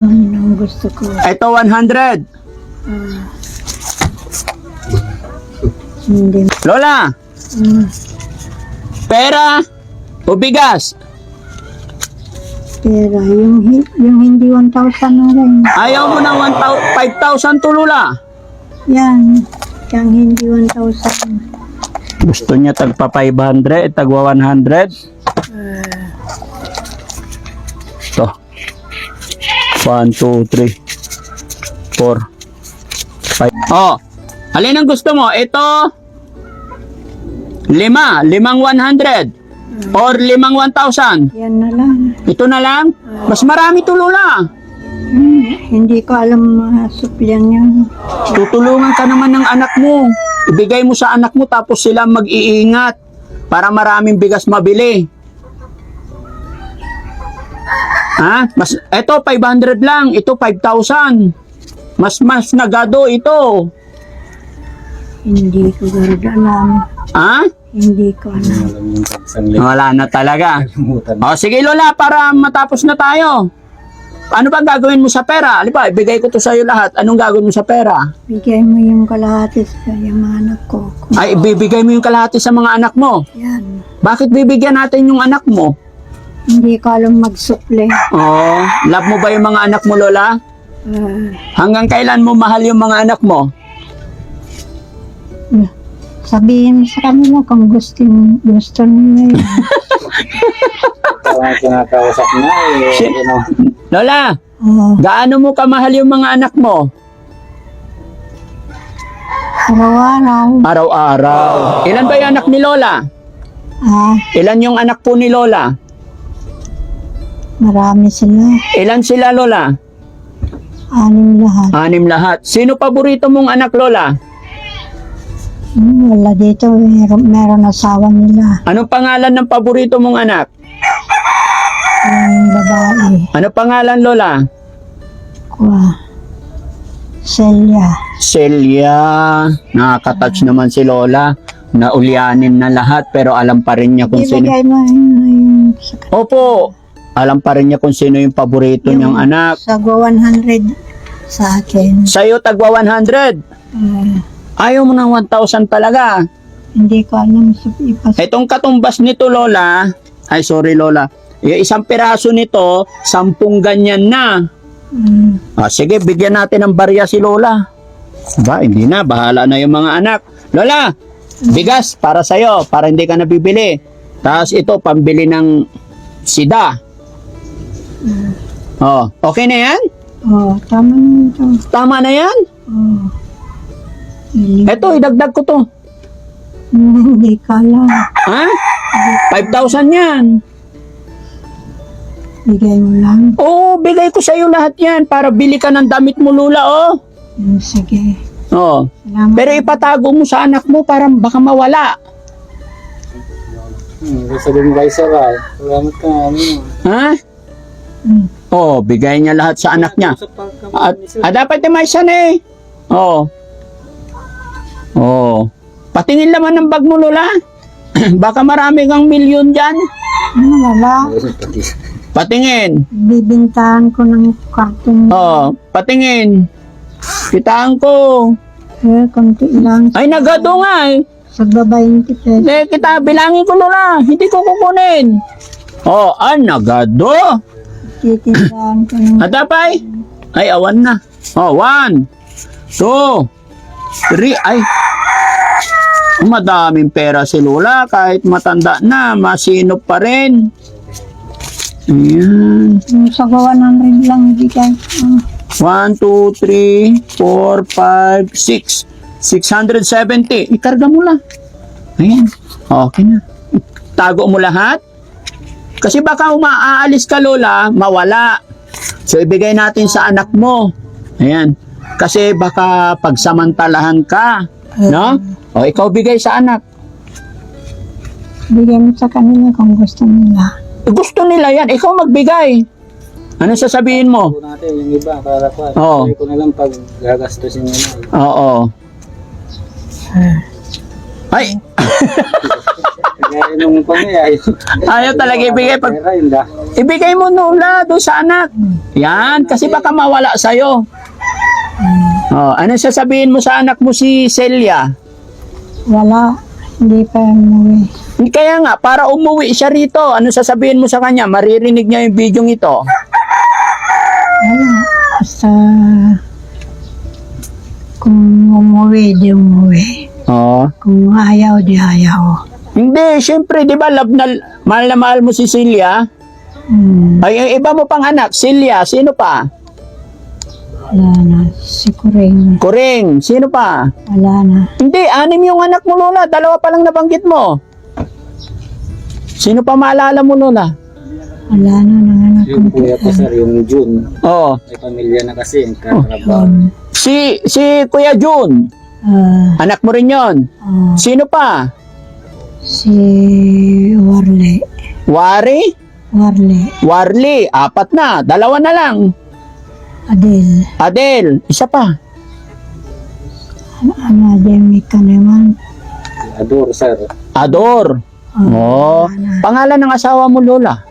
Ang gusto ko. Ito 100. Hindi. Lola, pera o bigas? Pera. Yung hindi 1,000 na rin. Ayaw mo ng 5,000 to, Lola. Yan. Yung hindi 1,000. Gusto niya tagpa 500, tagwa 100. Ito. 1, 2, 3, 4, 5. Oh, alin ang gusto mo? Ito, 5 100 or 5 1,000. Yan na lang. Ito na lang? Mas marami to, Lola. Hindi ko alam supplian yan. Tutulungan ka naman ng anak mo. Ibigay mo sa anak mo tapos sila mag-iingat para maraming bigas mabili. Ha? Ito 500 lang, ito 5,000. Mas nagado ito. Hindi ko alam. Ha? Hindi ko alam. Wala na talaga. O sige Lola, para matapos na tayo. Ano ba gagawin mo sa pera? Alipa, ibigay ko to sa iyo lahat. Anong gagawin mo sa pera? Bigay mo yung kalahati sa yung mga anak ko. Ay, ibibigay mo yung kalahati sa mga anak mo. Yan. Bakit bibigyan natin yung anak mo? Hindi ko alam magsuple. Oh, love mo ba yung mga anak mo, Lola? Hanggang kailan mo mahal yung mga anak mo? Sabihin sa kanila kung gusto nila yun. Kinakausap na Lola, Oo. gaano mo kamahal yung mga anak mo? Araw-araw. Araw-araw. Ilan ba yung anak ni Lola? Ilan yung anak po ni Lola? Marami sila. Ilan sila, Lola? 6 lahat. 6 lahat. Sino paborito mong anak, Lola? Wala dito. Meron asawa nila. Anong pangalan ng paborito mong anak? Yung babae. Ano pangalan, Lola? Celia. Celia. Nakaka-touch naman si Lola. Naulyanin na lahat pero alam pa rin niya kung sino. Ibigay mo yung sa Opo. Alam pa rin niya kung sino yung paborito niyang anak. Sagwa 100 sa akin. Sa'yo, tagwa 100. Ayaw mo ng 1,000 talaga. Hindi ko alam sa ipas. Itong katumbas nito, Lola. Ay, sorry, Lola. Yung isang piraso nito, 10 ganyan na. Sige, bigyan natin ng barya si Lola. Ba, hindi na. Bahala na yung mga anak. Lola, bigas para sa'yo, para hindi ka nabibili. Tapos ito, pambili ng sida. Oh, okay na yan? Tama na ito. Tama na yan? Ito, idagdag ko to. Hindi ka alam. Ha? 5,000 yan. Bigay mo lang. Oo, bigay ko sa'yo lahat yan para bili ka ng damit mo, Lola, oh. Sige. Oh. Salamat. Pero ipatago mo sa anak mo para baka mawala. Sabi mo kay Saray, salamat ka Ha? Oh, bigay niya lahat sa anak niya. Dapat may isa na eh. Oh. Oh. Patingin naman ng bag mo, Lola. Baka marami kang milyon dyan. Wala. Patingin. Bibintahan ko ng karton. Oh, patingin. Kitaan ko. Konti lang. Ay, nagado nga eh. Sa 20 pesos. Kita, bilangin ko, Lola. Hindi ko kukunin. Oh, nagado. Titindahan ko ng Atapay? Ay, awan na. Oh, 1, 2, 3. Ay, madaming pera si Lola. Kahit matanda na, masinop pa rin. Ayan. yung sagwa 100 lang bigay. 1, 2, 3, 4, 5, 6. 670. Ikarga mo lang. Ayan. Okay na. Tago mo lahat. Kasi baka umaalis ka, Lola, mawala. So, ibigay natin sa anak mo. Ayan. Kasi baka pagsamantalahan ka. No? O, ikaw bigay sa anak. Bigay mo sa kanila kung gusto nila. Gusto nila yan. Ikaw magbigay. Ano sasabihin mo? po natin yung iba, para pa. Oo. Sabi ko na lang pag gagastusin nyo na. Oo. Ay, Kaya nung pangyayaw. ayaw talaga ibigay. Pera yun da. Ibigay mo Lola doon sa anak. Yan, kasi baka mawala sa'yo. Oh, ano sasabihin mo sa anak mo si Celia? Wala. Hindi pa umuwi. Kaya nga, para umuwi siya rito, ano sasabihin mo sa kanya? Maririnig niya yung video ito. Wala. Basta kung umuwi, di umuwi. Oh. Kung ayaw, di ayaw. Hindi, syempre, di ba, mahal na mahal mo si Celia? Ay, iba mo pang anak, Celia, sino pa? Wala na. Si Kuring. Kuring, sino pa? Wala na. Hindi, 6 yung anak mo, Lola. 2 pa lang nabanggit mo. Sino pa maalala mo, Lola? Wala na ng anak Yung ko. kuya ko sir, yung June. Oo. May pamilya na kasi, katrabaho. Si Kuya Jun, anak mo rin yon. Sino pa? Si Warle. Warley, 4 na. 2 na lang. Adel, isa pa. Demika naman. Ador sir. Ador. Oh. Pangalan ng asawa mo, Lola?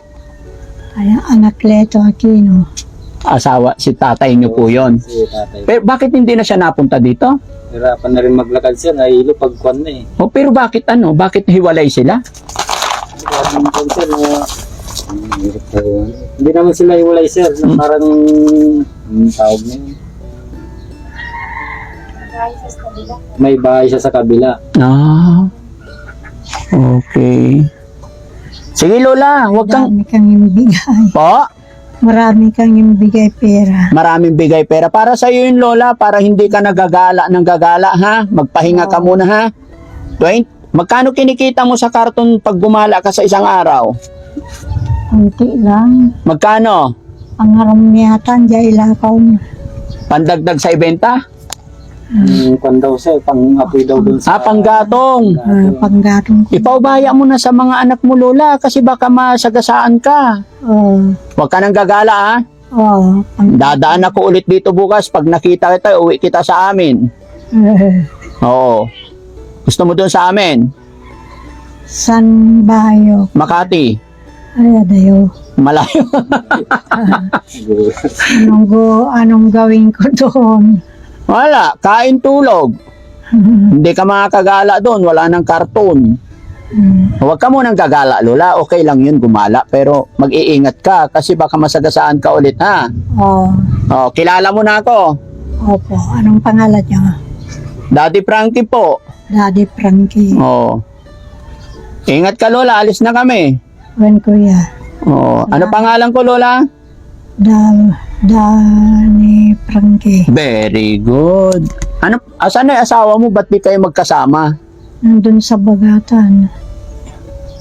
Ay, anak Leto Aquino. Asawa, si tatay niyo po yon. Si tatay. Pero bakit hindi na siya napunta dito? Hirapan na rin maglakad sir, nahilo pagkuhan na eh. Oh, pero bakit Bakit hiwalay sila? Hirapan na sir na... Hindi naman sila iwalay sir, na parang... tawag na yun. May bahay siya sa kabila. Ah. Okay. Sige, Lola, wag kang... Marami kang ibigay. Po? Marami kang ibigay pera. Maraming bigay pera. Para sa iyo yun, Lola, para hindi ka nagagala ng gagala, ha? Magpahinga ka muna, ha? Magkano kinikita mo sa karton pag gumala ka sa isang araw? Kunti lang. Magkano? Ang haramiyatan, dyan ilakaw na. Pandagdag sa ibenta? Yung kwan daw sir, pang-apoy daw dun sa... Panggatong. Panggatong ko. Ipaubaya mo na sa mga anak mo, Lola, kasi baka masagasaan ka. Huwag ka nang gagala, ha? Dadaan ako ulit dito bukas. Pag nakita kita, uwi kita sa amin. Oo. Gusto mo doon sa amin? San bayo? Makati. Ay, adayo. Malayo. Anong gawin ko doon? Wala. Kain, tulog. Hindi ka makakagala doon. Wala nang karton. Huwag ka munang gagala, Lola. Okay lang yun, gumala. Pero mag-iingat ka kasi baka masagasaan ka ulit, ha? Oh, kilala mo na ako. Opo. Anong pangalan niya? Daddy Frankie po. Daddy Frankie. Oh. Ingat ka, Lola. Alis na kami. Wen kuya. Oh. Ano pangalan ko, Lola? Danny Frankie. Very good. Asan na yung asawa mo? Ba't di kayo magkasama? Nandun sa Bagatan.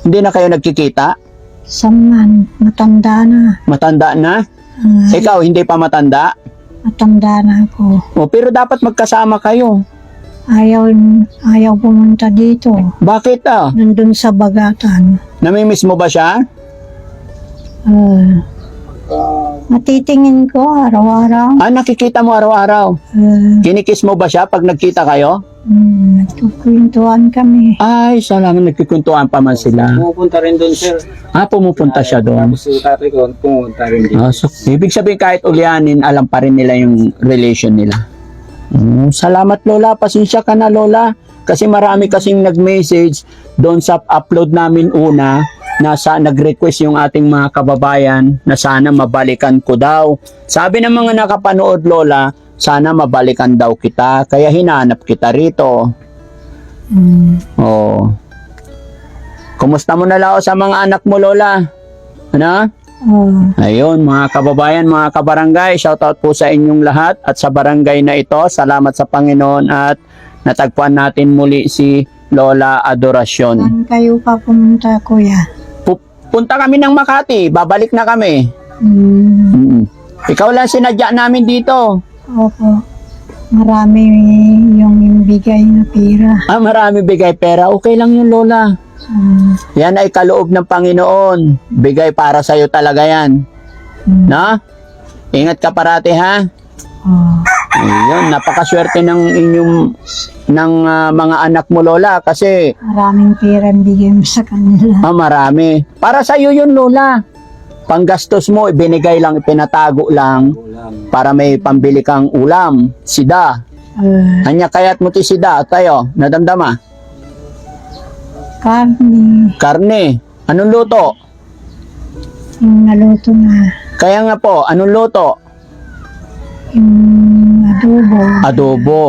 Hindi na kayo nagkikita? Saman. Matanda na. Matanda na? Ikaw, hindi pa matanda? Matanda na ako. Oh, pero dapat magkasama kayo. Ayaw pumunta dito. Bakit Nandun sa Bagatan. Namimiss mo ba siya? Matitingin ko araw-araw. Nakikita mo araw-araw. Kinikiss mo ba siya pag nagkita kayo? Nagkukwentuhan kami. Ay, salamat. Nagkikwentuhan pa man sila. Pupunta rin doon sir. Pumupunta siya doon. Tapos yung tatay ko, pumunta rin din. So, ibig sabihin kahit ulianin, alam pa rin nila yung relation nila. Salamat, Lola. Pasensya ka na, Lola. Kasi marami kasing nag-message doon sa upload namin una na nag-request yung ating mga kababayan na sana mabalikan ko daw. Sabi ng mga nakapanood, Lola, sana mabalikan daw kita. Kaya hinanap kita rito. Oh. Kumusta mo na lao sa mga anak mo, Lola? Ano? Ayun, mga kababayan, mga kabarangay, shoutout po sa inyong lahat at sa barangay na ito. Salamat sa Panginoon at natagpuan natin muli si Lola Adoracion. Saan kayo pa pumunta, kuya? Punta kami ng Makati, babalik na kami. Ikaw lang sinadya namin dito. Opo. Marami yung bigay na pera. Marami bigay pera. Okay lang yun, Lola. Yan ay kaloob ng Panginoon. Bigay para sa'yo talaga yan. Na? Ingat ka parati, ha? Oh, Ayun, napakaswerte ng inyong mga anak mo, Lola, kasi maraming pera ang bigay mo sa kanila. marami. Para sa iyo yun, Lola. Panggastos mo, ibinigay lang, ipinatago lang Ulam. para may pambili kang ulam, sida. Anya kayat mo ti sida, tayo, nadamdama. Karne, Karne, anong luto? yung naluto na, Kaya nga po, anong luto? yung adobo. Adobo.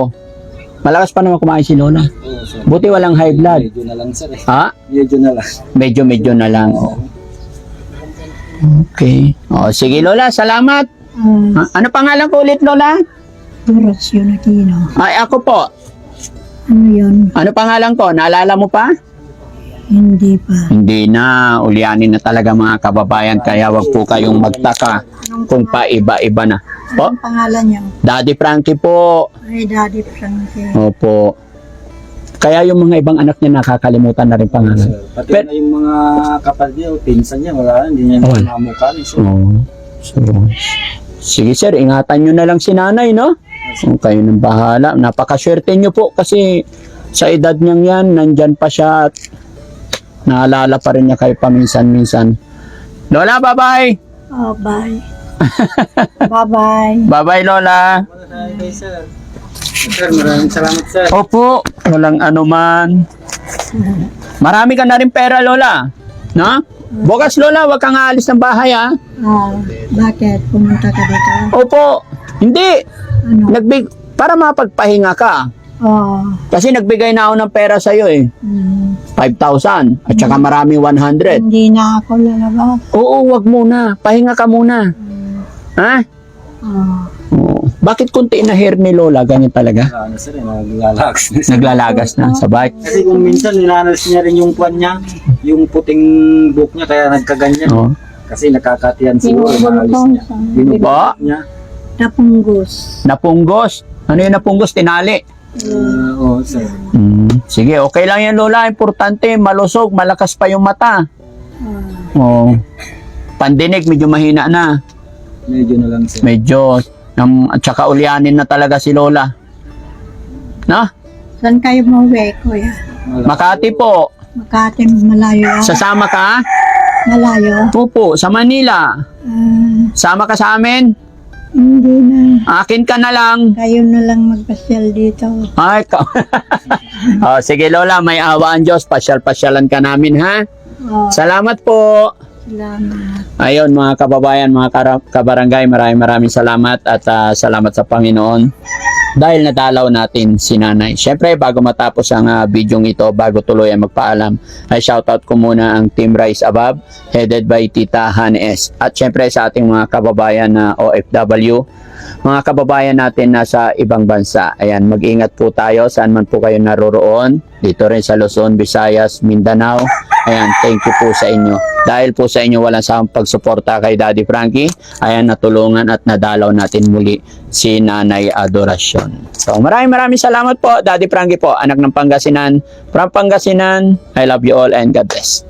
Malakas pa naman kumain si Lola. Oo, sir. Buti walang high blood. Medyo na lang, sir. Ha? Medyo na lang. Medyo na lang. Okay. O, sige Lola, salamat. Ano pangalan ko ulit, Lola? Duras yun Aquino. Ay, ako po. Ano yun? Ano pangalan ko? Naalala mo pa? Hindi pa. Hindi na. Ulyanin na talaga mga kababayan. Kaya wag po kayong magtaka kung paiba-iba na. Po? Anong pangalan niyo? Daddy Frankie po. Ay, Daddy Frankie. Opo. Kaya yung mga ibang anak niya nakakalimutan na rin pangalan. Sir. Pati na yung mga kapatid niya, o pinsan niya, wala, hindi niya Wala. mamukha. Sir. Oo. So, sige sir, ingatan nyo na lang si nanay, no? Kung kayo nang bahala. Napakaswerte nyo po kasi sa edad niyang yan, nandyan pa siya at naalala pa rin niya kayo paminsan-minsan. Lola, bye-bye! Oh, bye. Bye-bye. Bye-bye, Lola! Okay, sir. Sir, maraming salamat, sir. Opo, walang anuman. Marami ka na rin pera, Lola. No? Bukas, Lola, wag kang aalis ng bahay, ha? Bakit? Pumunta ka dito? Opo, hindi. Ano? Para mapagpahinga ka. Oh, Kasi nagbigay na ako ng pera sa'yo eh. 5,000 at saka marami 100. hindi na ako lalabas. Oo, wag muna. Pahinga ka muna. Ha? Oh, Oo. Bakit kunti na hair ni Lola? Ganyan talaga? Ano, sir, naglalagas na, sir. Naglalagas na sa bike. Kasi kung minsan nilalagas niya rin yung puwan niya, yung puting buhok niya, kaya nagkaganyan. Oo. Kasi nakakatiyan siguro, naalis niya. Binubulok Ba? niya. napunggos. Napunggos. Ano yung napunggos? Tinali. Oo, sir. Sige, okay lang yan, Lola. Importante, malusog, malakas pa yung mata. Oo. Pandinig, medyo mahina na. Medyo na lang, sir. Medyo, at saka ulyanin na talaga si Lola. No? Saan kayo mauwi, kuya? Makati po. Makati, malayo. Sasama ka? Malayo. Opo, sa Manila. Sama ka sa amin? Hindi na. Akin ka na lang. Kayo na lang magpasyal dito. Ay, oh, sige Lola, may awa ang Diyos. Pasyal-pasyalan ka namin, ha? Oh, Salamat po. salamat. Ayun, mga kababayan, mga kabarangay, maraming salamat at salamat sa Panginoon dahil nadalaw natin si nanay. Siyempre, bago matapos ang video ito, bago tuloy ang magpaalam, ay shoutout ko muna ang Team Rise Above, headed by Tita Hanes. At siyempre sa ating mga kababayan na OFW, mga kababayan natin nasa ibang bansa. Ayan, mag-ingat po tayo saan man po kayo naroroon. Dito rin sa Luzon, Visayas, Mindanao. Ayan, thank you po sa inyo. Dahil po sa inyo walang sawang pagsuporta kay Daddy Frankie, ayan, natulungan at nadalaw natin muli si Nanay Adoracion. So maraming salamat po, Daddy Frankie po, anak ng Pangasinan. From Pangasinan, I love you all and God bless.